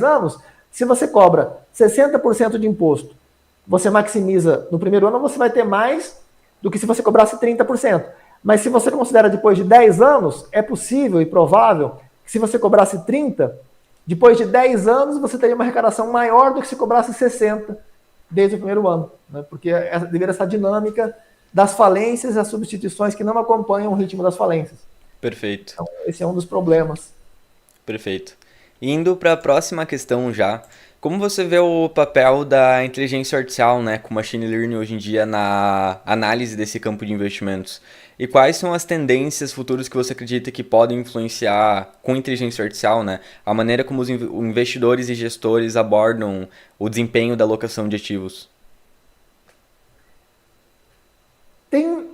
anos, se você cobra 60% de imposto, você maximiza no primeiro ano, você vai ter mais do que se você cobrasse 30%. Mas se você considera depois de 10 anos, é possível e provável que se você cobrasse 30%, depois de 10 anos você teria uma arrecadação maior do que se cobrasse 60% desde o primeiro ano, né? Porque deveria essa dinâmica das falências e as substituições que não acompanham o ritmo das falências. Perfeito. Então, esse é um dos problemas. Perfeito. Indo para a próxima questão já, como você vê o papel da inteligência artificial, né, com machine learning hoje em dia na análise desse campo de investimentos? E quais são as tendências futuras que você acredita que podem influenciar com inteligência artificial, né, a maneira como os investidores e gestores abordam o desempenho da alocação de ativos? Tem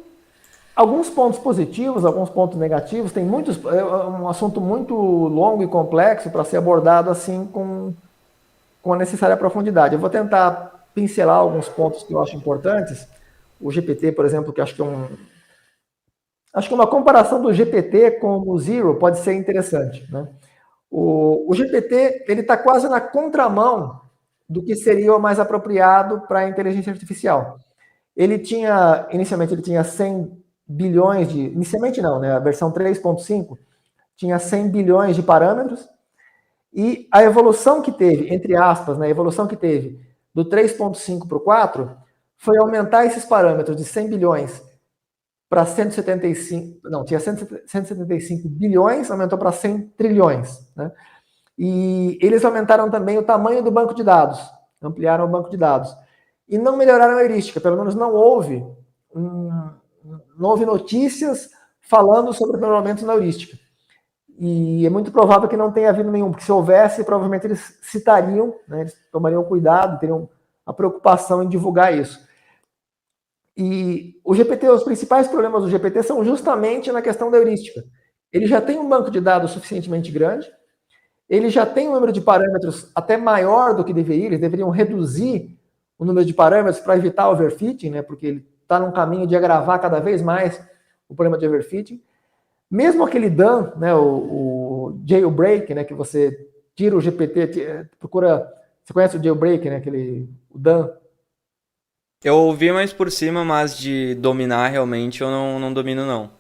alguns pontos positivos, alguns pontos negativos, tem muitos, é um assunto muito longo e complexo para ser abordado assim com a necessária profundidade. Eu vou tentar pincelar alguns pontos que eu acho importantes. O GPT, por exemplo, que acho que uma comparação do GPT com o Zero pode ser interessante, né? O GPT ele está quase na contramão do que seria o mais apropriado para a inteligência artificial. Inicialmente ele tinha 100 bilhões inicialmente não, né? A versão 3.5 tinha 100 bilhões de parâmetros, e a evolução que teve, entre aspas, né, a evolução que teve do 3.5 para o 4 foi aumentar esses parâmetros de 100 bilhões para 175, não, tinha 175 bilhões, aumentou para 100 trilhões, né? E eles aumentaram também o tamanho do banco de dados, ampliaram o banco de dados. E não melhoraram a heurística, pelo menos não houve notícias falando sobre melhoramentos na heurística. E é muito provável que não tenha havido nenhum, porque se houvesse, provavelmente eles citariam, né, eles tomariam cuidado, teriam a preocupação em divulgar isso. E o GPT, os principais problemas do GPT são justamente na questão da heurística. Ele já tem um banco de dados suficientemente grande, ele já tem um número de parâmetros até maior do que deveria, eles deveriam reduzir o número de parâmetros para evitar overfitting, né, porque ele está num caminho de agravar cada vez mais o problema de overfitting. Mesmo aquele DAM, né, o jailbreak, né, que você tira o GPT, procura... Você conhece o jailbreak, né, o DAM? Eu ouvi mais por cima, mas de dominar realmente eu não domino não.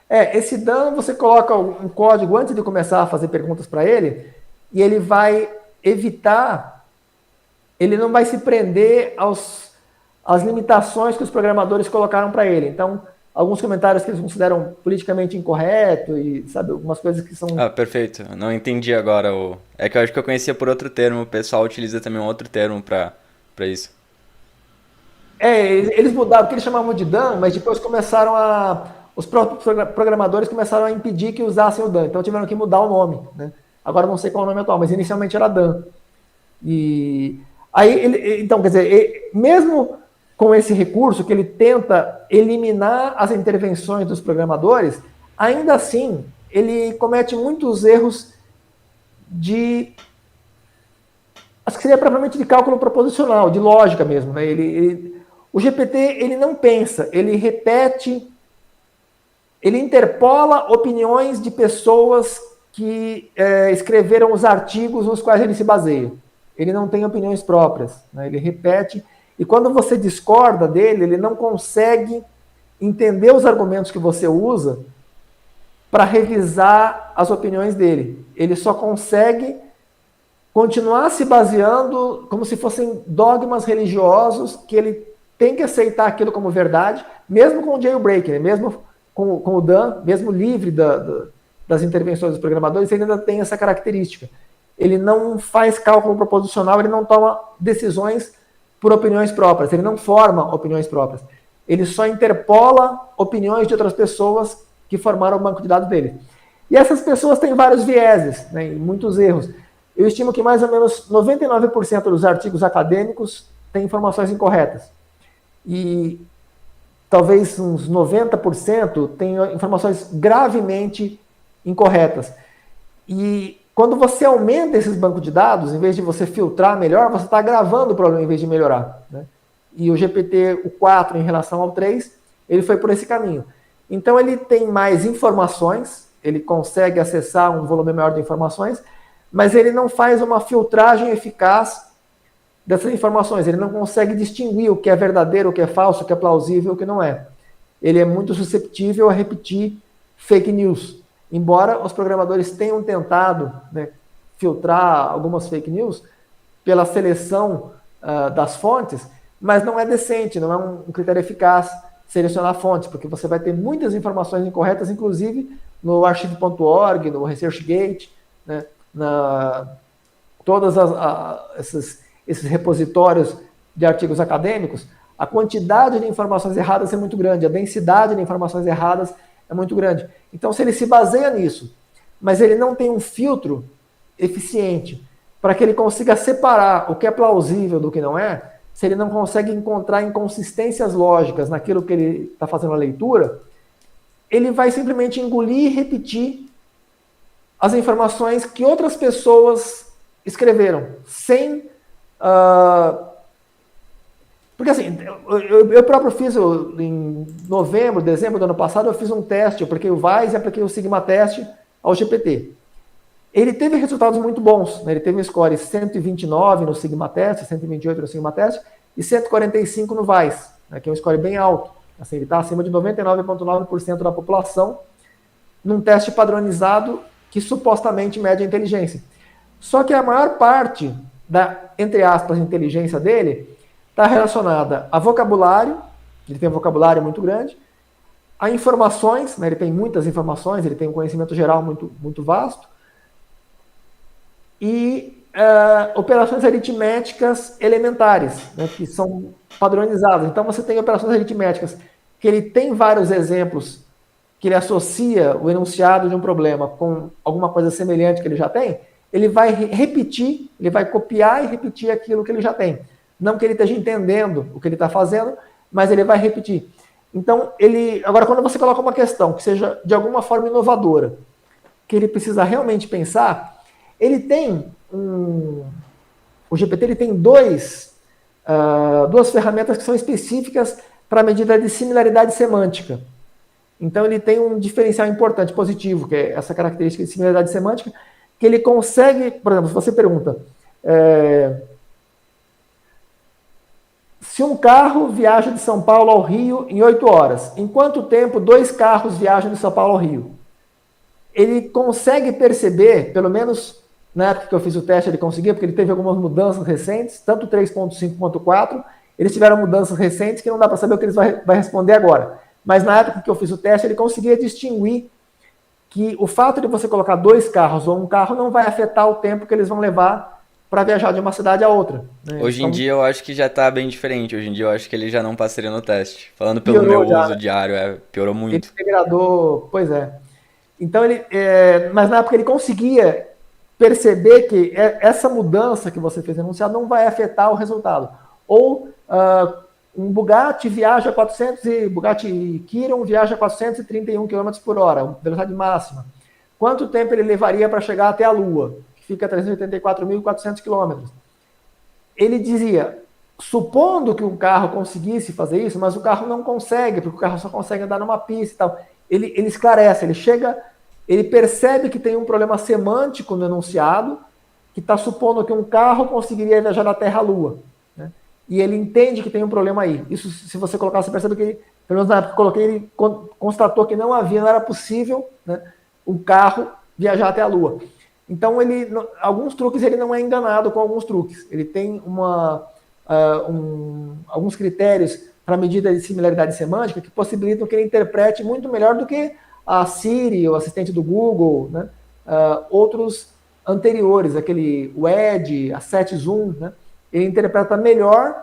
Esse DAM você coloca um código antes de começar a fazer perguntas para ele, e ele vai evitar, ele não vai se prender às limitações que os programadores colocaram para ele. Então, alguns comentários que eles consideram politicamente incorreto e, sabe, algumas coisas que são... Ah, perfeito. Não entendi agora o... É que eu acho que eu conhecia por outro termo, o pessoal utiliza também um outro termo para isso. Eles mudaram, porque eles chamavam de DAM, mas depois os próprios programadores começaram a impedir que usassem o DAM, então tiveram que mudar o nome, né? Agora não sei qual é o nome atual, mas inicialmente era DAM. E aí, então, quer dizer, mesmo com esse recurso que ele tenta eliminar as intervenções dos programadores, ainda assim, ele comete muitos erros acho que seria propriamente de cálculo proposicional, de lógica mesmo, né? O GPT, ele não pensa, ele repete, ele interpola opiniões de pessoas que escreveram os artigos nos quais ele se baseia. Ele não tem opiniões próprias, né? Ele repete, e quando você discorda dele, ele não consegue entender os argumentos que você usa para revisar as opiniões dele. Ele só consegue continuar se baseando como se fossem dogmas religiosos, que ele tem que aceitar aquilo como verdade, mesmo com o jailbreak, né? Mesmo com o DAM, mesmo livre das intervenções dos programadores, ele ainda tem essa característica. Ele não faz cálculo proposicional, ele não toma decisões por opiniões próprias, ele não forma opiniões próprias. Ele só interpola opiniões de outras pessoas que formaram o banco de dados dele. E essas pessoas têm vários vieses, né, e muitos erros. Eu estimo que mais ou menos 99% dos artigos acadêmicos têm informações incorretas. E talvez uns 90% tenham informações gravemente incorretas. E quando você aumenta esses bancos de dados, em vez de você filtrar melhor, você está agravando o problema em vez de melhorar, né? E o GPT, o 4 em relação ao 3, ele foi por esse caminho. Então ele tem mais informações, ele consegue acessar um volume maior de informações, mas ele não faz uma filtragem eficaz dessas informações. Ele não consegue distinguir o que é verdadeiro, o que é falso, o que é plausível, o que não é. Ele é muito susceptível a repetir fake news. Embora os programadores tenham tentado, né, filtrar algumas fake news pela seleção das fontes, mas não é decente, não é um critério eficaz selecionar fontes, porque você vai ter muitas informações incorretas, inclusive no archive.org, no ResearchGate, né, todos esses repositórios de artigos acadêmicos, a quantidade de informações erradas é muito grande, a densidade de informações erradas é muito grande. Então, se ele se baseia nisso, mas ele não tem um filtro eficiente para que ele consiga separar o que é plausível do que não é, se ele não consegue encontrar inconsistências lógicas naquilo que ele está fazendo a leitura, ele vai simplesmente engolir e repetir as informações que outras pessoas escreveram, sem... Porque assim, eu próprio fiz, em novembro, dezembro do ano passado, eu fiz um teste, eu apliquei o VAIS e apliquei o Sigma Test ao GPT. Ele teve resultados muito bons, né? Ele teve um score 129 no Sigma Test, 128 no Sigma Test e 145 no VAIS, né? Que é um score bem alto. Assim, ele está acima de 99,9% da população num teste padronizado que supostamente mede a inteligência. Só que a maior parte da, entre aspas, inteligência dele está relacionada a vocabulário, ele tem um vocabulário muito grande, a informações, né? Ele tem muitas informações, ele tem um conhecimento geral muito, muito vasto, e operações aritméticas elementares, né, que são padronizadas. Então, você tem operações aritméticas que ele tem vários exemplos que ele associa o enunciado de um problema com alguma coisa semelhante que ele já tem, ele vai repetir, ele vai copiar e repetir aquilo que ele já tem. Não que ele esteja entendendo o que ele está fazendo, mas ele vai repetir. Então, agora, quando você coloca uma questão que seja de alguma forma inovadora, que ele precisa realmente pensar, ele tem o GPT ele tem duas ferramentas que são específicas para a medida de similaridade semântica. Então ele tem um diferencial importante, positivo, que é essa característica de similaridade semântica, que ele consegue, por exemplo, se você pergunta se um carro viaja de São Paulo ao Rio em 8 horas, em quanto tempo 2 carros viajam de São Paulo ao Rio? Ele consegue perceber, pelo menos na época que eu fiz o teste ele conseguia, porque ele teve algumas mudanças recentes, tanto 3.5 quanto 4, eles tiveram mudanças recentes que não dá para saber o que eles vai responder agora. Mas na época que eu fiz o teste, ele conseguia distinguir que o fato de você colocar 2 carros ou um carro não vai afetar o tempo que eles vão levar para viajar de uma cidade a outra. Né? Hoje em dia eu acho que já está bem diferente. Hoje em dia eu acho que ele já não passaria no teste. Falando pelo meu uso diário, piorou muito. Ele degradou, pois é. Então mas na época ele conseguia perceber que essa mudança que você fez no enunciado não vai afetar o resultado. Ou um Bugatti viaja 400 e Bugatti Chiron viaja 431 km por hora, velocidade máxima. Quanto tempo ele levaria para chegar até a Lua, que fica a 384.400 km? Ele dizia, supondo que um carro conseguisse fazer isso, mas o carro não consegue, porque o carro só consegue andar numa pista e tal. Ele esclarece, ele percebe que tem um problema semântico no enunciado, que está supondo que um carro conseguiria viajar da Terra à Lua. Né? E ele entende que tem um problema aí. Isso, se você colocar, você percebe que ele, pelo menos na época que eu coloquei, ele constatou que não era possível, né, um carro viajar até a Lua. Então, alguns truques ele não é enganado com alguns truques. Ele tem alguns critérios para medida de similaridade semântica que possibilitam que ele interprete muito melhor do que a Siri, o assistente do Google, né? Outros anteriores, o Edge, a SetZoom, né? Ele interpreta melhor,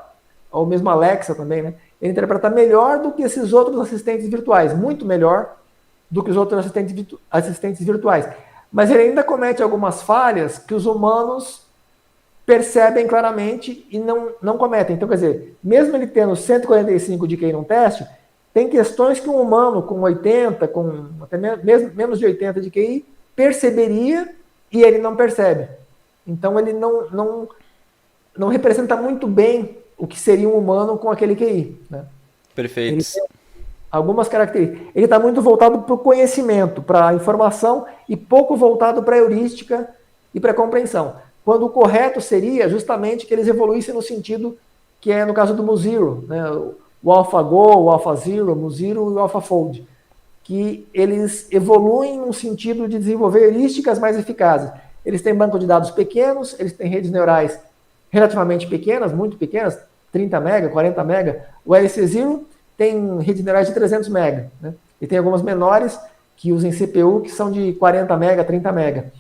ou mesmo a Alexa também, né? Ele interpreta melhor do que esses outros assistentes virtuais, muito melhor do que os outros assistentes virtuais. Mas ele ainda comete algumas falhas que os humanos percebem claramente e não cometem. Então, quer dizer, mesmo ele tendo 145 de QI num teste, tem questões que um humano com 80, com até menos de 80 de QI, perceberia e ele não percebe. Então ele não representa muito bem o que seria um humano com aquele QI. Né? Perfeito. Ele tem algumas características. Ele está muito voltado para o conhecimento, para a informação, e pouco voltado para a heurística e pré-compreensão. Quando o correto seria justamente que eles evoluíssem no sentido que é no caso do MuZero, né? O AlphaGo, o AlphaZero, o MuZero e o AlphaFold, que eles evoluem no sentido de desenvolver heurísticas mais eficazes. Eles têm banco de dados pequenos, eles têm redes neurais relativamente pequenas, muito pequenas, 30 mega, 40 mega. O LC0 tem redes neurais de 300 mega, né? E tem algumas menores que usam CPU que são de 40 mega, 30 mega.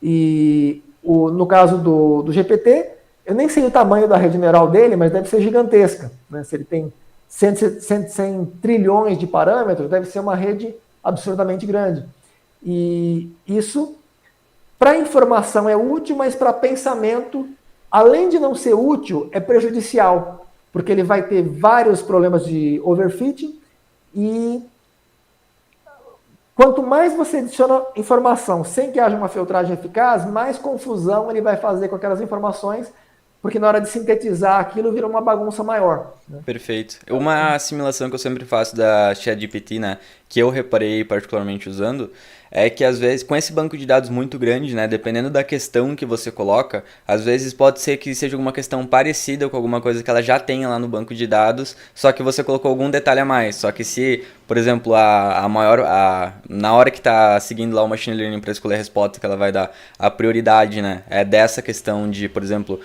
E no caso do GPT, eu nem sei o tamanho da rede neural dele, mas deve ser gigantesca, né? Se ele tem 100 trilhões de parâmetros, deve ser uma rede absurdamente grande. E isso, para informação é útil, mas para pensamento, além de não ser útil, é prejudicial, porque ele vai ter vários problemas de overfitting e quanto mais você adiciona informação sem que haja uma filtragem eficaz, mais confusão ele vai fazer com aquelas informações, porque na hora de sintetizar aquilo vira uma bagunça maior, né? Perfeito. Uma assimilação que eu sempre faço da ChatGPT, né, que eu reparei particularmente usando, é que às vezes com esse banco de dados muito grande, né, dependendo da questão que você coloca, às vezes pode ser que seja alguma questão parecida com alguma coisa que ela já tenha lá no banco de dados, só que você colocou algum detalhe a mais. Só que se, por exemplo, na hora que está seguindo lá o machine learning para escolher a resposta que ela vai dar, a prioridade, né, é dessa questão de, por exemplo,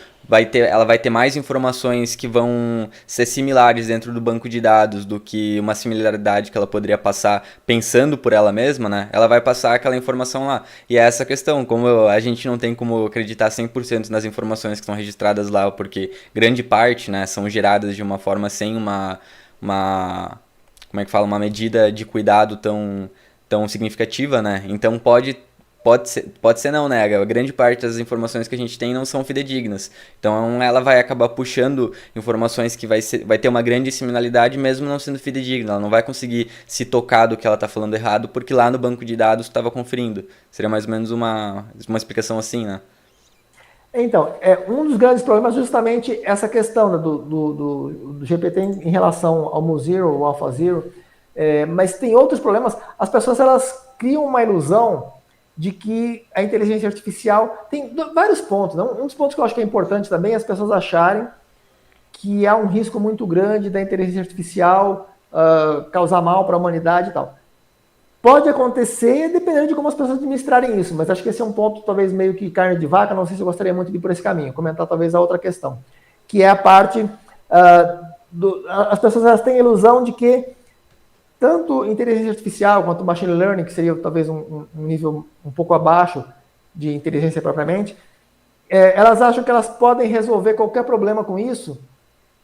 ela vai ter mais informações que vão ser similares dentro do banco de dados do que uma similaridade que ela poderia passar pensando por ela mesma, né? Ela vai passar aquela informação lá. E é essa questão, como a gente não tem como acreditar 100% nas informações que estão registradas lá, porque grande parte, né, são geradas de uma forma sem como é que fala, uma medida de cuidado tão significativa, né? Então pode ser não, né? A grande parte das informações que a gente tem não são fidedignas. Então ela vai acabar puxando informações que vai ter uma grande similaridade mesmo não sendo fidedigna. Ela não vai conseguir se tocar do que ela está falando errado porque lá no banco de dados estava conferindo. Seria mais ou menos uma explicação assim, né? Então, um dos grandes problemas é justamente essa questão, né, do GPT em relação ao MuZero, ao AlphaZero, mas tem outros problemas. As pessoas elas criam uma ilusão de que a inteligência artificial tem vários pontos. Né? Um dos pontos que eu acho que é importante também é as pessoas acharem que há um risco muito grande da inteligência artificial causar mal para a humanidade e tal. Pode acontecer dependendo de como as pessoas administrarem isso, mas acho que esse é um ponto talvez meio que carne de vaca, não sei se eu gostaria muito de ir por esse caminho, comentar talvez a outra questão, que é a parte, as pessoas elas têm a ilusão de que tanto inteligência artificial quanto machine learning, que seria talvez um nível um pouco abaixo de inteligência propriamente, elas acham que elas podem resolver qualquer problema com isso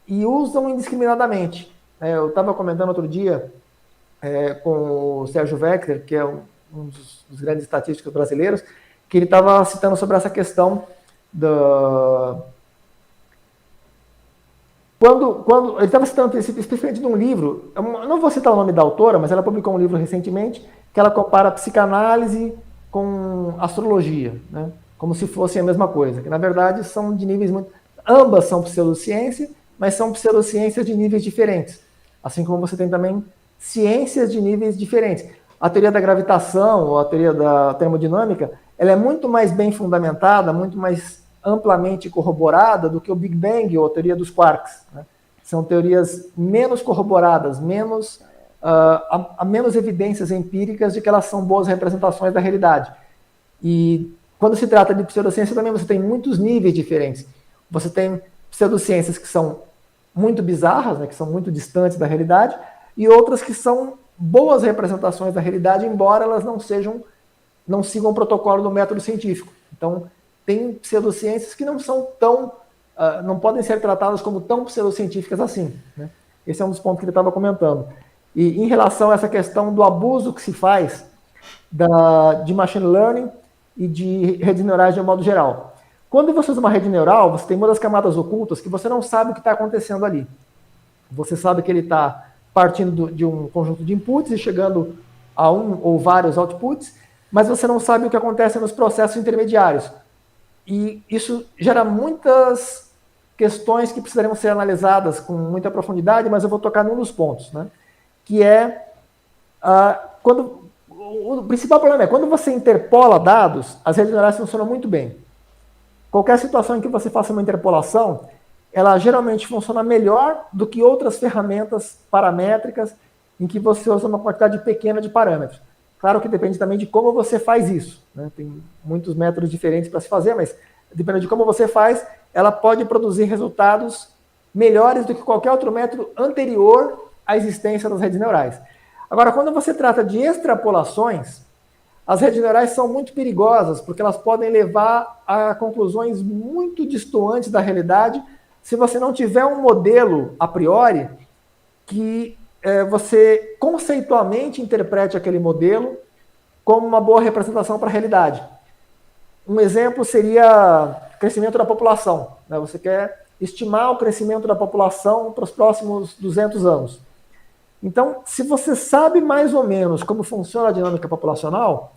e usam indiscriminadamente. Eu estava comentando outro dia com o Sérgio Weckler, que é um dos grandes estatísticos brasileiros, que ele estava citando sobre essa questão quando ele estava citando especificamente de um livro, eu não vou citar o nome da autora, mas ela publicou um livro recentemente que ela compara psicanálise com astrologia, né? Como se fossem a mesma coisa, que na verdade são de níveis muito... Ambas são pseudociência, mas são pseudociências de níveis diferentes. Assim como você tem também ciências de níveis diferentes. A teoria da gravitação, ou a teoria da termodinâmica, ela é muito mais bem fundamentada, muito mais amplamente corroborada do que o Big Bang ou a teoria dos quarks, né? São teorias menos corroboradas, há menos evidências empíricas de que elas são boas representações da realidade. E quando se trata de pseudociência também você tem muitos níveis diferentes. Você tem pseudociências que são muito bizarras, né, que são muito distantes da realidade, e outras que são boas representações da realidade, embora elas não sigam o protocolo do método científico. Então, tem pseudociências que não são não podem ser tratadas como tão pseudocientíficas assim, né? Esse é um dos pontos que ele estava comentando. E em relação a essa questão do abuso que se faz de machine learning e de redes neurais de um modo geral. Quando você usa uma rede neural, você tem uma das camadas ocultas que você não sabe o que está acontecendo ali. Você sabe que ele está partindo de um conjunto de inputs e chegando a um ou vários outputs, mas você não sabe o que acontece nos processos intermediários. E isso gera muitas questões que precisariam ser analisadas com muita profundidade, mas eu vou tocar num dos pontos, né? Que é quando o principal problema é quando você interpola dados, as redes neurais funcionam muito bem. Qualquer situação em que você faça uma interpolação, ela geralmente funciona melhor do que outras ferramentas paramétricas em que você usa uma quantidade pequena de parâmetros. Claro que depende também de como você faz isso, né? Tem muitos métodos diferentes para se fazer, mas dependendo de como você faz, ela pode produzir resultados melhores do que qualquer outro método anterior à existência das redes neurais. Agora, quando você trata de extrapolações, as redes neurais são muito perigosas, porque elas podem levar a conclusões muito distantes da realidade se você não tiver um modelo a priori que você conceitualmente interprete aquele modelo como uma boa representação para a realidade. Um exemplo seria o crescimento da população, né? Você quer estimar o crescimento da população para os próximos 200 anos. Então, se você sabe mais ou menos como funciona a dinâmica populacional,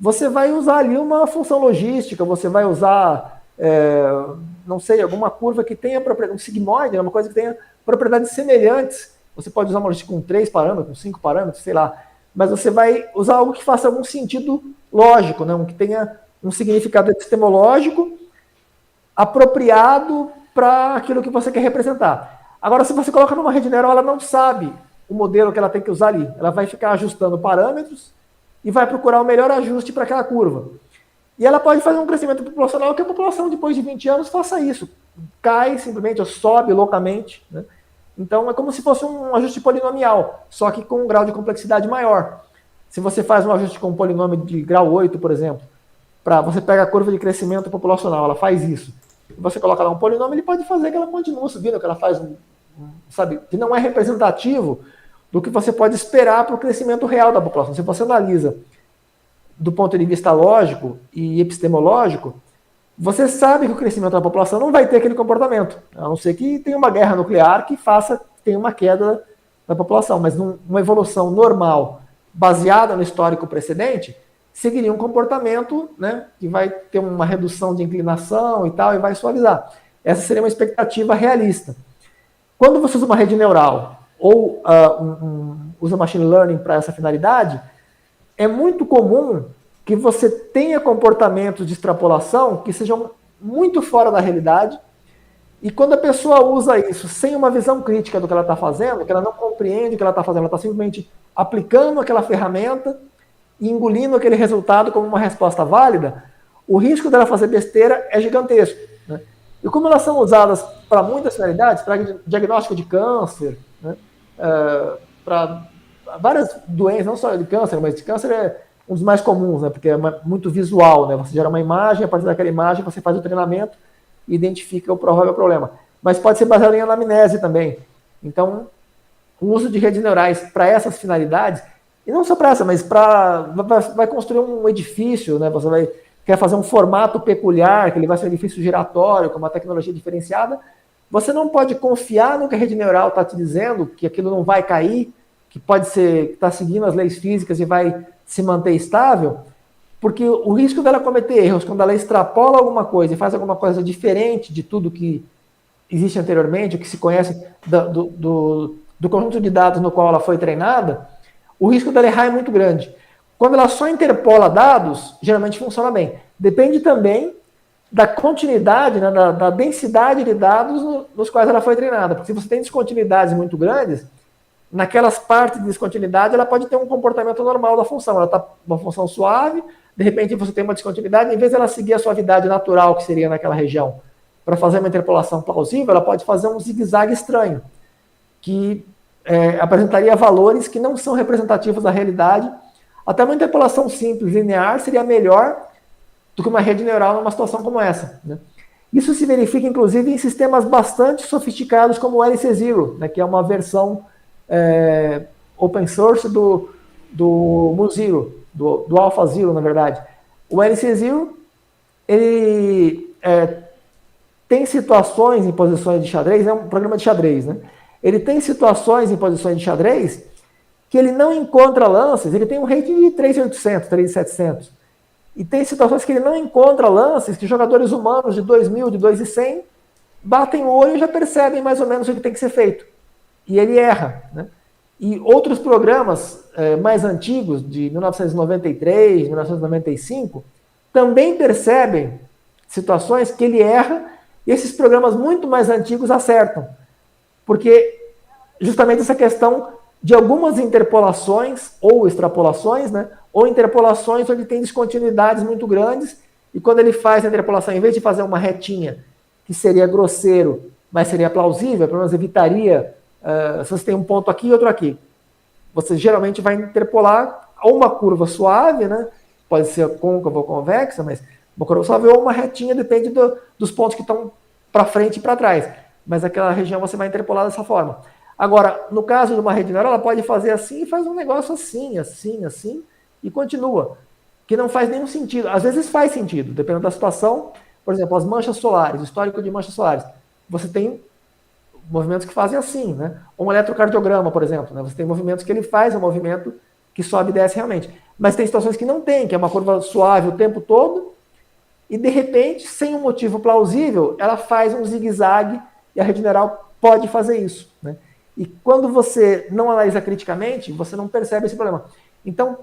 você vai usar ali uma função logística, você vai usar, não sei, alguma curva que tenha propriedade, um sigmoide, uma coisa que tenha propriedades semelhantes. Você pode usar uma logística com 3 parâmetros, com 5 parâmetros, sei lá. Mas você vai usar algo que faça algum sentido lógico, né? Que tenha um significado epistemológico apropriado para aquilo que você quer representar. Agora, se você coloca numa rede neural, ela não sabe o modelo que ela tem que usar ali. Ela vai ficar ajustando parâmetros e vai procurar o melhor ajuste para aquela curva. E ela pode fazer um crescimento populacional que a população, depois de 20 anos, faça isso. Cai simplesmente, ou sobe loucamente, né? Então, é como se fosse um ajuste polinomial, só que com um grau de complexidade maior. Se você faz um ajuste com um polinômio de grau 8, por exemplo, você pega a curva de crescimento populacional, ela faz isso. Você coloca lá um polinômio, ele pode fazer que ela continue subindo, que ela faz, sabe, que não é representativo do que você pode esperar para o crescimento real da população. Se você analisa do ponto de vista lógico e epistemológico, você sabe que o crescimento da população não vai ter aquele comportamento, a não ser que tenha uma guerra nuclear que tenha uma queda da população, mas uma evolução normal, baseada no histórico precedente, seguiria um comportamento, né, que vai ter uma redução de inclinação e tal, e vai suavizar. Essa seria uma expectativa realista. Quando você usa uma rede neural ou usa machine learning para essa finalidade, é muito comum que você tenha comportamentos de extrapolação que sejam muito fora da realidade, e quando a pessoa usa isso sem uma visão crítica do que ela está fazendo, que ela não compreende o que ela está fazendo, ela está simplesmente aplicando aquela ferramenta e engolindo aquele resultado como uma resposta válida, o risco dela fazer besteira é gigantesco, né? E como elas são usadas para muitas finalidades, para diagnóstico de câncer, né, para várias doenças, não só de câncer, mas de câncer é um dos mais comuns, né, porque é muito visual, né, você gera uma imagem, a partir daquela imagem você faz o treinamento e identifica o provável problema. Mas pode ser baseado em anamnese também. Então, o uso de redes neurais para essas finalidades, e não só para essa, mas vai construir um edifício, né, quer fazer um formato peculiar, que ele vai ser um edifício giratório, com uma tecnologia diferenciada, você não pode confiar no que a rede neural está te dizendo, que aquilo não vai cair, que pode ser que está seguindo as leis físicas e vai se manter estável, porque o risco dela cometer erros quando ela extrapola alguma coisa e faz alguma coisa diferente de tudo que existe anteriormente, o que se conhece do conjunto de dados no qual ela foi treinada, o risco dela errar é muito grande. Quando ela só interpola dados, geralmente funciona bem. Depende também da continuidade, né, da densidade de dados nos quais ela foi treinada. Porque se você tem descontinuidades muito grandes, naquelas partes de descontinuidade, ela pode ter um comportamento normal da função. Ela está uma função suave, de repente você tem uma descontinuidade, em vez de ela seguir a suavidade natural que seria naquela região, para fazer uma interpolação plausível, ela pode fazer um zigue-zague estranho, que apresentaria valores que não são representativos da realidade. Até uma interpolação simples, linear, seria melhor do que uma rede neural numa situação como essa, né? Isso se verifica, inclusive, em sistemas bastante sofisticados como o LC0, né, que é uma versão open source do MuZero, do AlphaZero, na verdade. O LC0, ele tem situações em posições de xadrez, é um programa de xadrez, né? Ele tem situações em posições de xadrez que ele não encontra lances, ele tem um rating de 3.800, 3.700. E tem situações que ele não encontra lances que jogadores humanos de 2.000, de 2.100, batem o olho e já percebem mais ou menos o que tem que ser feito. E ele erra, né? E outros programas mais antigos, de 1993, 1995, também percebem situações que ele erra e esses programas muito mais antigos acertam. Porque justamente essa questão de algumas interpolações ou extrapolações, né? Ou interpolações onde tem descontinuidades muito grandes e quando ele faz a interpolação, em vez de fazer uma retinha, que seria grosseiro, mas seria plausível, pelo menos evitaria, se você tem um ponto aqui e outro aqui, você geralmente vai interpolar ou uma curva suave, né? Pode ser côncava ou convexa, mas uma curva suave ou uma retinha, depende dos pontos que estão para frente e para trás. Mas aquela região você vai interpolar dessa forma. Agora, no caso de uma rede neural, ela pode fazer assim e faz um negócio assim, assim, assim, e continua. Que não faz nenhum sentido. Às vezes faz sentido, dependendo da situação. Por exemplo, as manchas solares, o histórico de manchas solares. Você tem movimentos que fazem assim, né? Ou um eletrocardiograma, por exemplo, né? Você tem movimentos que ele faz um movimento que sobe e desce realmente. Mas tem situações que não tem, que é uma curva suave o tempo todo, e de repente, sem um motivo plausível, ela faz um zigue-zague, e a rede neural pode fazer isso, né? E quando você não analisa criticamente, você não percebe esse problema. Então,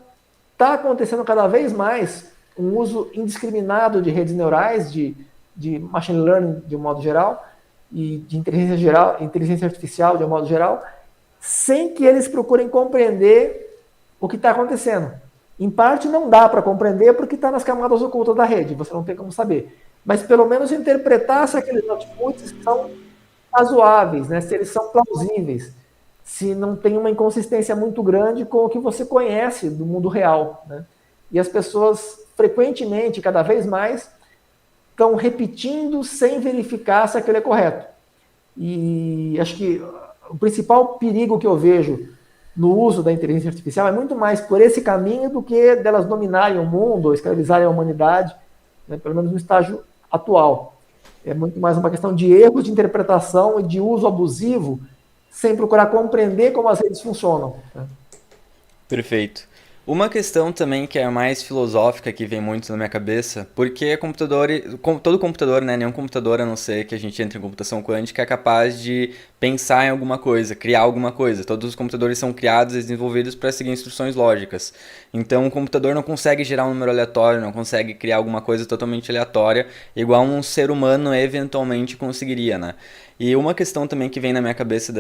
está acontecendo cada vez mais um uso indiscriminado de redes neurais, de machine learning de um modo geral, e de inteligência artificial de um modo geral, sem que eles procurem compreender o que está acontecendo. Em parte não dá para compreender porque está nas camadas ocultas da rede, você não tem como saber. Mas pelo menos interpretar se aqueles outputs são razoáveis, né? Se eles são plausíveis, se não tem uma inconsistência muito grande com o que você conhece do mundo real, né? E as pessoas frequentemente, cada vez mais, estão repetindo sem verificar se aquilo é correto. E acho que o principal perigo que eu vejo no uso da inteligência artificial é muito mais por esse caminho do que delas dominarem o mundo ou escravizarem a humanidade, né, pelo menos no estágio atual. É muito mais uma questão de erros de interpretação e de uso abusivo, sem procurar compreender como as redes funcionam, né? Perfeito. Uma questão também que é mais filosófica que vem muito na minha cabeça, porque todo computador, né, nenhum computador, a não ser que a gente entre em computação quântica, é capaz de pensar em alguma coisa, criar alguma coisa. Todos os computadores são criados e desenvolvidos para seguir instruções lógicas. Então o computador não consegue gerar um número aleatório, não consegue criar alguma coisa totalmente aleatória, igual um ser humano eventualmente conseguiria, né? E uma questão também que vem na minha cabeça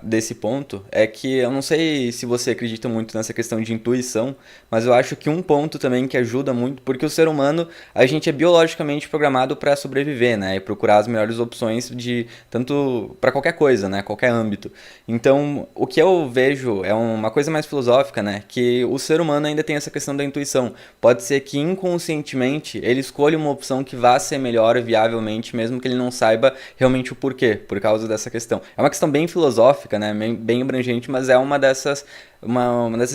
desse ponto é que eu não sei se você acredita muito nessa questão de intuição, mas eu acho que um ponto também que ajuda muito, porque o ser humano, a gente é biologicamente programado para sobreviver, né? E procurar as melhores opções de tanto para qualquer coisa, né? Qualquer âmbito. Então, o que eu vejo é uma coisa mais filosófica, né? Que o ser humano ainda tem essa questão da intuição. Pode ser que inconscientemente ele escolha uma opção que vá ser melhor viavelmente, mesmo que ele não saiba realmente o porquê. Por causa dessa questão. É uma questão bem filosófica, né? Bem abrangente, mas é uma dessas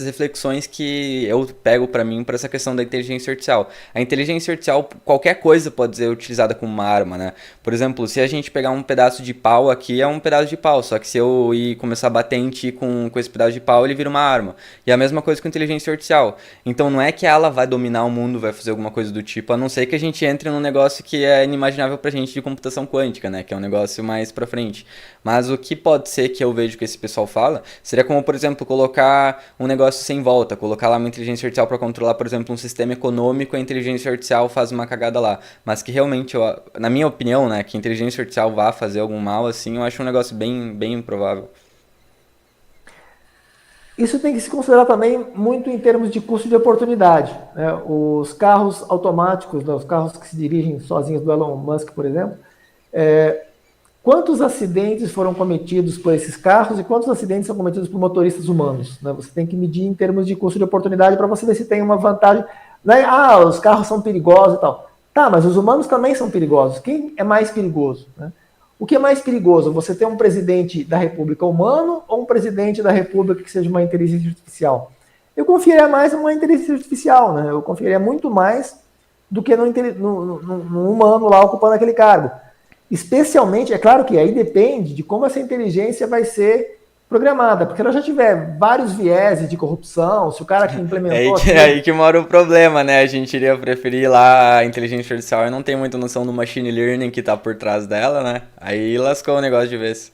reflexões que eu pego para mim para essa questão da inteligência artificial. A inteligência artificial, qualquer coisa pode ser utilizada como uma arma, né? Por exemplo, se a gente pegar um pedaço de pau aqui, é um pedaço de pau, só que se eu ir começar a bater em ti com esse pedaço de pau, ele vira uma arma. E a mesma coisa com a inteligência artificial. Então não é que ela vai dominar o mundo, vai fazer alguma coisa do tipo, a não ser que a gente entre num negócio que é inimaginável pra gente de computação quântica, né? Que é um negócio mais pra frente. Mas o que pode ser que eu vejo que esse pessoal fala, seria como, por exemplo, colocar um negócio sem volta, colocar lá uma inteligência artificial para controlar, por exemplo, um sistema econômico, a inteligência artificial faz uma cagada lá. Mas que realmente, na minha opinião, né, que a inteligência artificial vá fazer algum mal, assim, eu acho um negócio bem improvável. Isso tem que se considerar também muito em termos de custo de oportunidade, né? Os carros automáticos, né, os carros que se dirigem sozinhos do Elon Musk, por exemplo, quantos acidentes foram cometidos por esses carros e quantos acidentes são cometidos por motoristas humanos, né? Você tem que medir em termos de custo de oportunidade para você ver se tem uma vantagem. Né? Ah, os carros são perigosos e tal. Tá, mas os humanos também são perigosos. Quem é mais perigoso, né? O que é mais perigoso? Você ter um presidente da República humano ou um presidente da República que seja uma inteligência artificial? Eu confiaria mais numa inteligência artificial, né? Eu confiaria muito mais do que no humano lá ocupando aquele cargo. Especialmente, é claro que aí depende de como essa inteligência vai ser programada, porque ela já tiver vários vieses de corrupção, se o cara que implementou... É aí que mora o problema, né? A gente iria preferir lá a inteligência artificial e não tem muita noção do machine learning que tá por trás dela, né? Aí lascou o negócio de vez.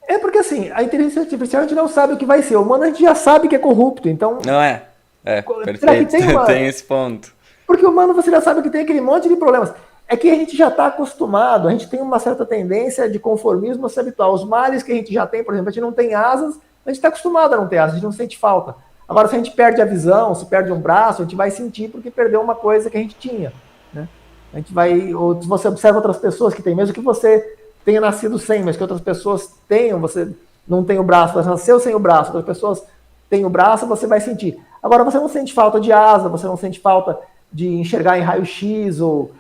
É porque assim, a inteligência artificial a gente não sabe o que vai ser. O humano a gente já sabe que é corrupto. Então, Não é? É, será que perfeito. tem Tem uma. esse ponto. Porque o humano você já sabe que tem aquele monte de problemas. É que a gente já está acostumado, a gente tem uma certa tendência de conformismo a se habituar. Os males que a gente já tem, por exemplo, a gente não tem asas, a gente está acostumado a não ter asas, a gente não sente falta. Agora, se a gente perde a visão, se perde um braço, a gente vai sentir porque perdeu uma coisa que a gente tinha. Né? A gente vai, ou se você observa outras pessoas que têm, mesmo que você tenha nascido sem, mas que outras pessoas tenham, você não tem o braço, você nasceu sem o braço, outras pessoas têm o braço, você vai sentir. Agora, você não sente falta de asa, você não sente falta de enxergar em raio-x ou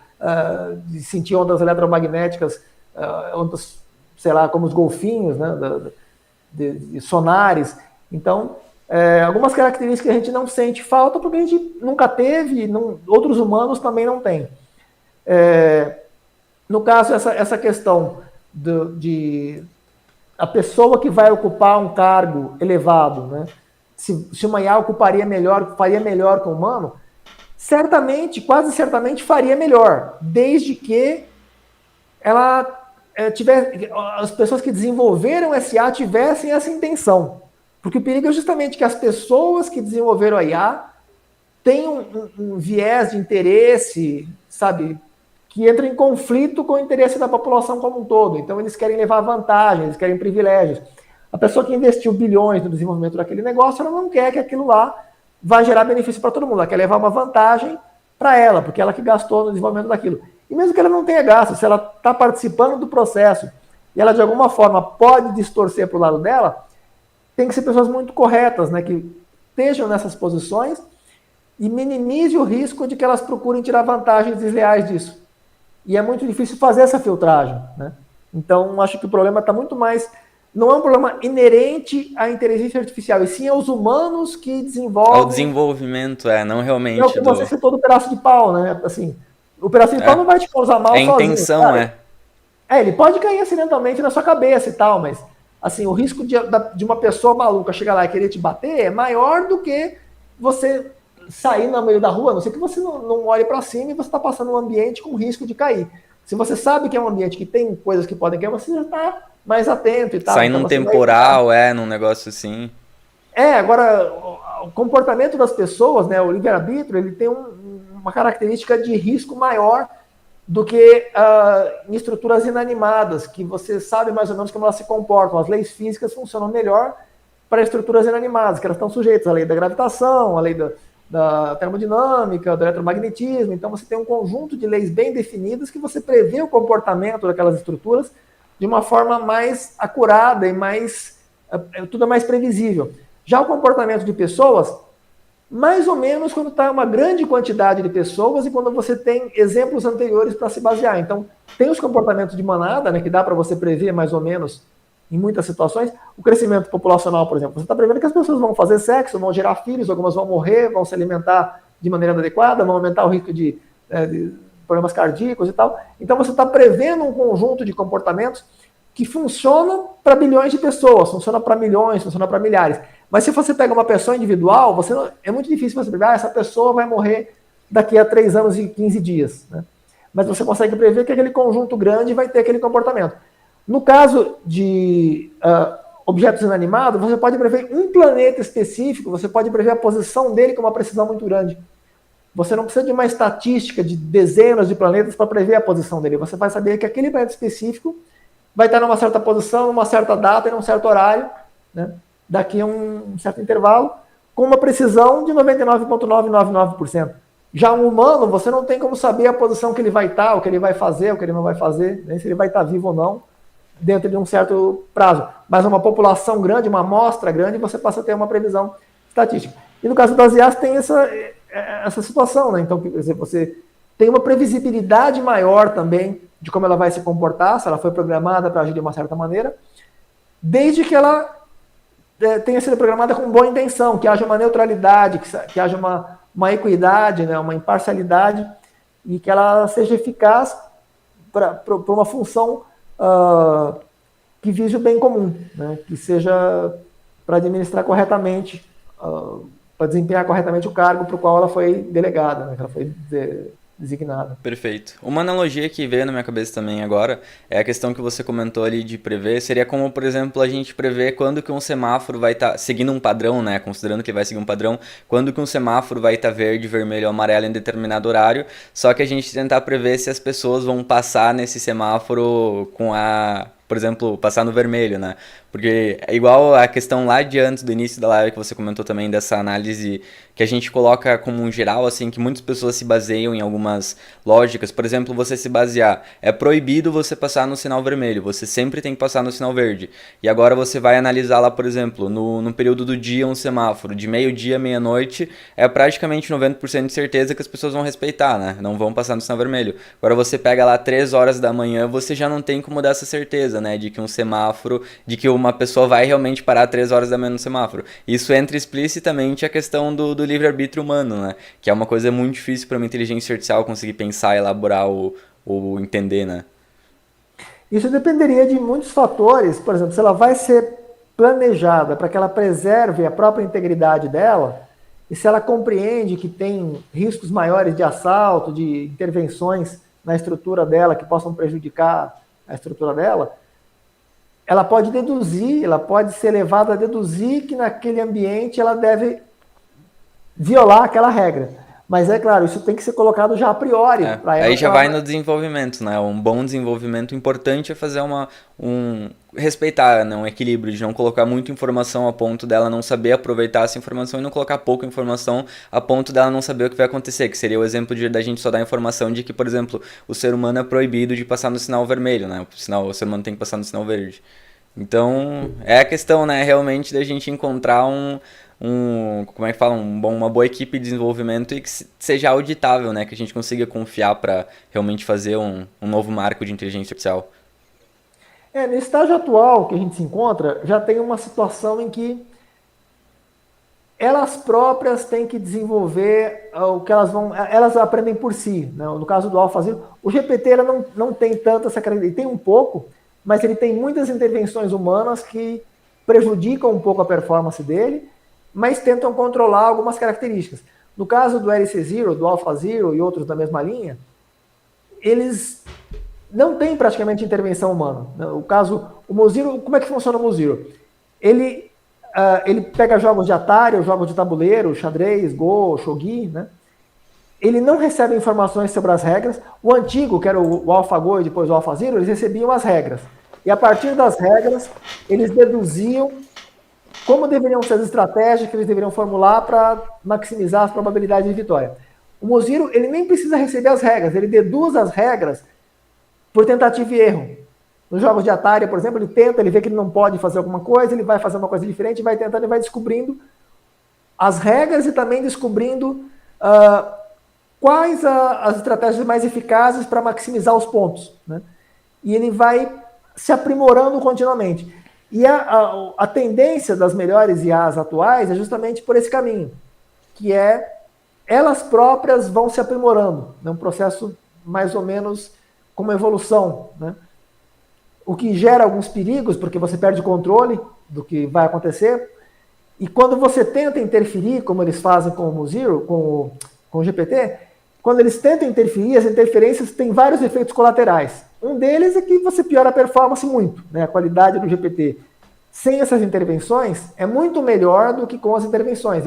de sentir ondas eletromagnéticas, ondas, sei lá, como os golfinhos, né, de sonares. Então, algumas características que a gente não sente falta porque a gente nunca teve, outros humanos também não têm. No caso, essa questão de a pessoa que vai ocupar um cargo elevado, né, se uma IA faria melhor que o humano, certamente, quase certamente faria melhor, desde que ela as pessoas que desenvolveram essa IA tivessem essa intenção. Porque o perigo é justamente que as pessoas que desenvolveram a IA têm um viés de interesse, sabe, que entra em conflito com o interesse da população como um todo. Então eles querem levar vantagem, eles querem privilégios. A pessoa que investiu bilhões no desenvolvimento daquele negócio, ela não quer que aquilo lá vá gerar benefício para todo mundo. Ela quer levar uma vantagem para ela, porque ela que gastou no desenvolvimento daquilo. E mesmo que ela não tenha gasto, se ela está participando do processo e ela de alguma forma pode distorcer para o lado dela, tem que ser pessoas muito corretas, né, que estejam nessas posições e minimize o risco de que elas procurem tirar vantagens desleais disso. E é muito difícil fazer essa filtragem, né? Então, acho que o problema está muito mais... Não é um problema inerente à inteligência artificial, e sim aos humanos que Ao desenvolvem. desenvolvimento, não É o realmente que você do. citou do pedaço de pau, né? Assim, o pedaço de pau É, não vai te causar é mal sozinho, intenção, cara. é. Ele pode cair acidentalmente na sua cabeça e tal, mas assim, o risco de uma pessoa maluca chegar lá e querer te bater é maior do que você sair no meio da rua, a não ser que você não olhe para cima e você está passando um ambiente com risco de cair. Se você sabe que é um ambiente que tem coisas que podem cair, você já está mais atento e tal. Sair Então num você vai evitar. temporal, num negócio assim. Agora, o comportamento das pessoas, né, o livre-arbítrio, ele tem uma característica de risco maior do que em estruturas inanimadas, que você sabe mais ou menos como elas se comportam. As leis físicas funcionam melhor para estruturas inanimadas, que elas estão sujeitas à lei da gravitação, à lei da termodinâmica, do eletromagnetismo. Então você tem um conjunto de leis bem definidas que você prevê o comportamento daquelas estruturas de uma forma mais acurada e mais tudo é mais previsível. Já o comportamento de pessoas, mais ou menos quando está uma grande quantidade de pessoas e quando você tem exemplos anteriores para se basear. Então, tem os comportamentos de manada, né, que dá para você prever mais ou menos em muitas situações. O crescimento populacional, por exemplo, você está prevendo que as pessoas vão fazer sexo, vão gerar filhos, algumas vão morrer, vão se alimentar de maneira inadequada, vão aumentar o risco de problemas cardíacos e tal. Então, você está prevendo um conjunto de comportamentos que funcionam para bilhões de pessoas, funciona para milhões, funciona para milhares. Mas se você pega uma pessoa individual, é muito difícil você prever, essa pessoa vai morrer daqui a 3 anos e 15 dias. Né? Mas você consegue prever que aquele conjunto grande vai ter aquele comportamento. No caso de objetos inanimados, você pode prever um planeta específico, você pode prever a posição dele com uma precisão muito grande. Você não precisa de uma estatística de dezenas de planetas para prever a posição dele. Você vai saber que aquele planeta específico vai estar numa certa posição, numa certa data e num certo horário, né? Daqui a um certo intervalo, com uma precisão de 99,999%. Já um humano, você não tem como saber a posição que ele vai estar, o que ele vai fazer, o que ele não vai fazer, né? Se ele vai estar vivo ou não, dentro de um certo prazo. Mas uma população grande, uma amostra grande, você passa a ter uma previsão estatística. E no caso das IAs tem essa situação, né? Então, quer dizer, você tem uma previsibilidade maior também de como ela vai se comportar, se ela foi programada para agir de uma certa maneira, desde que ela tenha sido programada com boa intenção, que haja uma neutralidade, que haja uma equidade, né, uma imparcialidade, e que ela seja eficaz para uma função que vise o bem comum, né, que seja para administrar corretamente, para desempenhar corretamente o cargo para o qual ela foi delegada, né, que ela foi designada. Perfeito. Uma analogia que veio na minha cabeça também agora é a questão que você comentou ali de prever. Seria como, por exemplo, a gente prever quando que um semáforo vai estar seguindo um padrão, né? Considerando que ele vai seguir um padrão, quando que um semáforo vai estar verde, vermelho ou amarelo em determinado horário. Só que a gente tentar prever se as pessoas vão passar nesse semáforo com por exemplo, passar no vermelho, né? Porque é igual a questão lá de antes do início da live que você comentou também dessa análise que a gente coloca como um geral, assim, que muitas pessoas se baseiam em algumas lógicas. Por exemplo, você se basear, é proibido você passar no sinal vermelho, você sempre tem que passar no sinal verde. E agora você vai analisar lá, por exemplo, no período do dia um semáforo, de meio-dia a meia-noite, é praticamente 90% de certeza que as pessoas vão respeitar, né? Não vão passar no sinal vermelho. Agora você pega lá 3 horas da manhã, você já não tem como dar essa certeza, né? De que um semáforo, de que uma pessoa vai realmente parar 3 horas da manhã no semáforo. Isso entra explicitamente a questão do livre-arbítrio humano, né? Que é uma coisa muito difícil para uma inteligência artificial conseguir pensar, elaborar ou entender, né? Isso dependeria de muitos fatores, por exemplo, se ela vai ser planejada para que ela preserve a própria integridade dela, e se ela compreende que tem riscos maiores de assalto, de intervenções na estrutura dela que possam prejudicar a estrutura dela, ela pode deduzir, ela pode ser levada a deduzir que naquele ambiente ela deve violar aquela regra. Mas é claro, isso tem que ser colocado já a priori para ela. Aí já vai no desenvolvimento, né? Um bom desenvolvimento importante é fazer respeitar, né? Um equilíbrio de não colocar muita informação a ponto dela não saber aproveitar essa informação e não colocar pouca informação a ponto dela não saber o que vai acontecer, que seria o exemplo da gente só dar informação de que, por exemplo, o ser humano é proibido de passar no sinal vermelho, né? O ser humano tem que passar no sinal verde. Então, é a questão, né, realmente da gente encontrar como é que fala, uma boa equipe de desenvolvimento e que seja auditável, né, que a gente consiga confiar para realmente fazer um novo marco de inteligência artificial. No estágio atual que a gente se encontra, já tem uma situação em que elas próprias têm que desenvolver o que elas aprendem por si, né? No caso do AlphaZero, o GPT ela não tem tanta essa característica, ele tem um pouco, mas ele tem muitas intervenções humanas que prejudicam um pouco a performance dele, mas tentam controlar algumas características. No caso do LC0, do AlphaZero e outros da mesma linha, eles não têm praticamente intervenção humana. O Mozilla, como é que funciona o Mozilla? Ele pega jogos de Atari, jogos de tabuleiro, xadrez, Go, Shogi, né? Ele não recebe informações sobre as regras. O antigo, que era o AlphaGo e depois o AlphaZero, eles recebiam as regras. E a partir das regras, eles deduziam como deveriam ser as estratégias que eles deveriam formular para maximizar as probabilidades de vitória. O Mozilla, ele nem precisa receber as regras, ele deduz as regras por tentativa e erro. Nos jogos de Atari, por exemplo, ele vê que ele não pode fazer alguma coisa, ele vai fazer uma coisa diferente, vai tentando e vai descobrindo as regras e também descobrindo quais as estratégias mais eficazes para maximizar os pontos, né? E ele vai se aprimorando continuamente. E a tendência das melhores IAs atuais é justamente por esse caminho, que é elas próprias vão se aprimorando, né? Um processo mais ou menos como evolução, né? O que gera alguns perigos, porque você perde o controle do que vai acontecer, e quando você tenta interferir, como eles fazem com o Mozilla, com o GPT, quando eles tentam interferir, as interferências têm vários efeitos colaterais. Um deles é que você piora a performance muito, né? A qualidade do GPT. Sem essas intervenções, é muito melhor do que com as intervenções.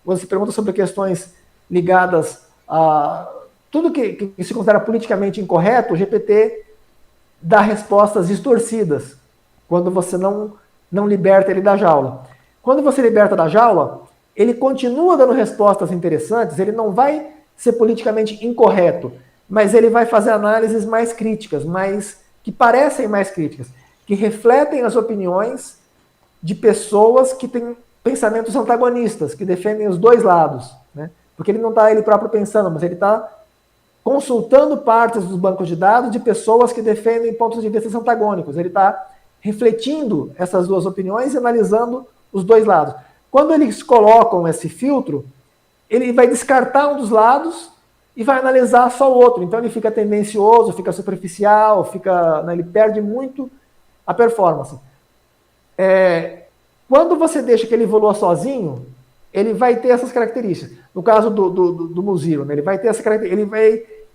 Você pergunta sobre questões ligadas a tudo que se considera politicamente incorreto, o GPT dá respostas distorcidas quando você não liberta ele da jaula. Quando você liberta da jaula, ele continua dando respostas interessantes, ele não vai ser politicamente incorreto, mas ele vai fazer análises mais críticas, que parecem mais críticas, que refletem as opiniões de pessoas que têm pensamentos antagonistas, que defendem os dois lados, né? Porque ele não está ele próprio pensando, mas ele está consultando partes dos bancos de dados de pessoas que defendem pontos de vista antagônicos. Ele está refletindo essas duas opiniões e analisando os dois lados. Quando eles colocam esse filtro, ele vai descartar um dos lados e vai analisar só o outro. Então ele fica tendencioso, fica superficial, né, ele perde muito a performance. Quando você deixa que ele evolua sozinho, ele vai ter essas características. No caso do Muziro, né, ele vai ter essa característica,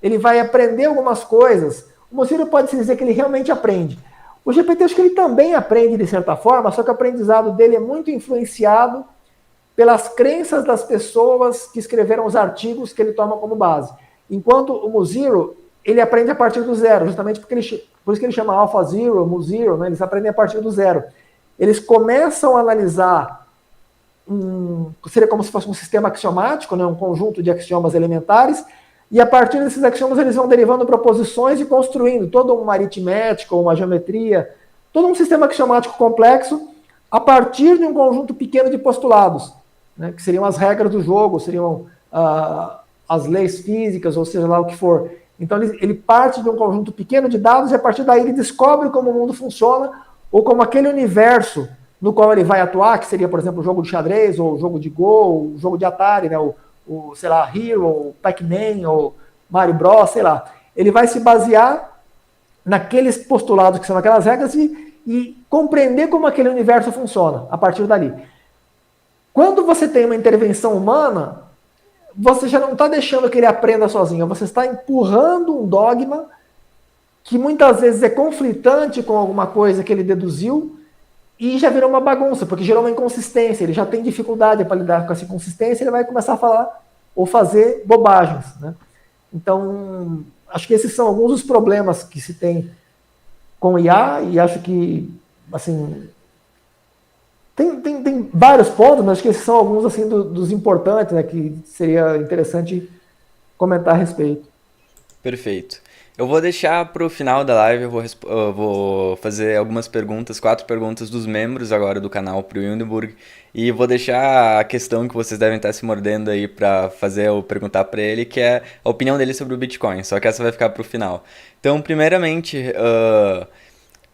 ele vai aprender algumas coisas. O Muziro pode-se dizer que ele realmente aprende. O GPT, acho que ele também aprende de certa forma, só que o aprendizado dele é muito influenciado pelas crenças das pessoas que escreveram os artigos que ele toma como base. Enquanto o Muziro, ele aprende a partir do zero, justamente por isso que ele chama AlphaZero, Muziro, né? Eles aprendem a partir do zero. Eles começam a analisar seria como se fosse um sistema axiomático, né? Um conjunto de axiomas elementares, e a partir desses axiomas eles vão derivando proposições e construindo toda uma aritmética, uma geometria, todo um sistema axiomático complexo a partir de um conjunto pequeno de postulados, né? Que seriam as regras do jogo, seriam as leis físicas, ou seja lá o que for. Então ele parte de um conjunto pequeno de dados e a partir daí ele descobre como o mundo funciona ou como aquele universo no qual ele vai atuar, que seria, por exemplo, o jogo de xadrez, ou o jogo de Go, ou o jogo de Atari, né? Sei lá, Hero, ou Pac-Man, ou Mario Bros, sei lá. Ele vai se basear naqueles postulados que são aquelas regras e compreender como aquele universo funciona a partir dali. Quando você tem uma intervenção humana, você já não está deixando que ele aprenda sozinho, você está empurrando um dogma que muitas vezes é conflitante com alguma coisa que ele deduziu e já virou uma bagunça, porque gerou uma inconsistência, ele já tem dificuldade para lidar com essa inconsistência, ele vai começar a falar ou fazer bobagens, né? Então, acho que esses são alguns dos problemas que se tem com o IA, e acho que, assim, tem vários pontos, mas acho que esses são alguns, assim, dos importantes, né, que seria interessante comentar a respeito. Perfeito. Eu vou deixar para o final da live, eu vou fazer algumas perguntas, 4 perguntas dos membros agora do canal para o Hindenburg, e vou deixar a questão que vocês devem estar se mordendo aí para fazer ou perguntar para ele, que é a opinião dele sobre o Bitcoin, só que essa vai ficar para o final. Então, primeiramente,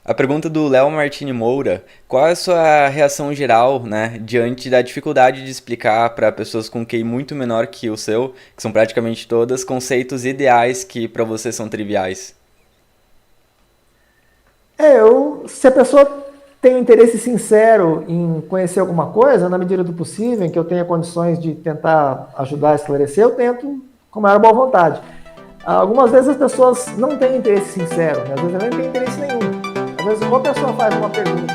a pergunta do Léo Martini Moura: qual é a sua reação geral, né, diante da dificuldade de explicar para pessoas com QI muito menor que o seu, que são praticamente todas, conceitos ideais que para você são triviais? Se a pessoa tem um interesse sincero em conhecer alguma coisa, na medida do possível, em que eu tenha condições de tentar ajudar a esclarecer, eu tento com a maior boa vontade. Algumas vezes as pessoas não têm interesse sincero, né? Às vezes nem têm interesse nenhum. Às vezes uma pessoa faz uma pergunta